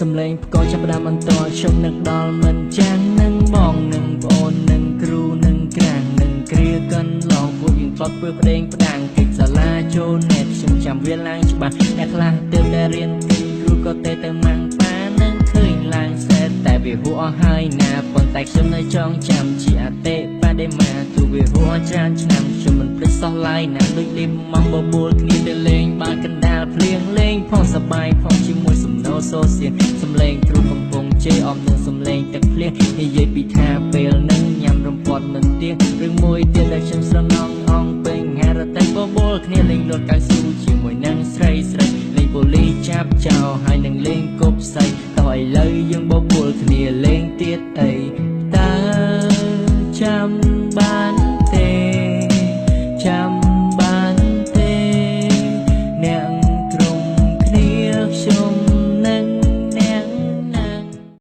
សំឡេងក៏ចាប់ផ្ដើមបន្តខ្ញុំនឹកដល់មិនចាស់នឹងបងនឹងប្អូននឹងគ្រូនឹងក្រាំងនឹងគ្រាកិនឡងពួកយើងផ្លត់ធ្វើផ្ដេងផ្ដាំងកិច្ចសាលាចូលណែតខ្ញុំចាំវាឡើងច្បាស់អ្នកខ្លះទើបតែរៀនពីគ្រូក៏ទៅម៉ាំងប៉ានឹងឃើញឡើងសែតតែវាហួសអស់ហើយណាប៉ុន្តែខ្ញុំនៅចងចាំជាអតិបដិមាទោះវាហួសច្រើនឆ្នាំខ្ញុំមិនភ្លេចសោះឡើយណាដូចលេមមកបបួលគ្នាទៅលេងបានកណ្ដាលភ្លៀងលេងផងសបាយផងជាមួយសំណោសូសៀនសំឡេងគ្រូកំពុងជេរអមនឹងសំឡេងទឹកភ្លៀងនិយាយពីថាពេលនឹងញ៉ាំរំពាត់មិនទៀងរឿងមួយទៀតដែលខ្ញុំស្រណងអងពេញហារតែបបួលគ្នាលេងលត់កៅស៊ូជាមួយនឹងស្រីលេងប៉ូលីសចាប់ចោលហើយនឹងលេង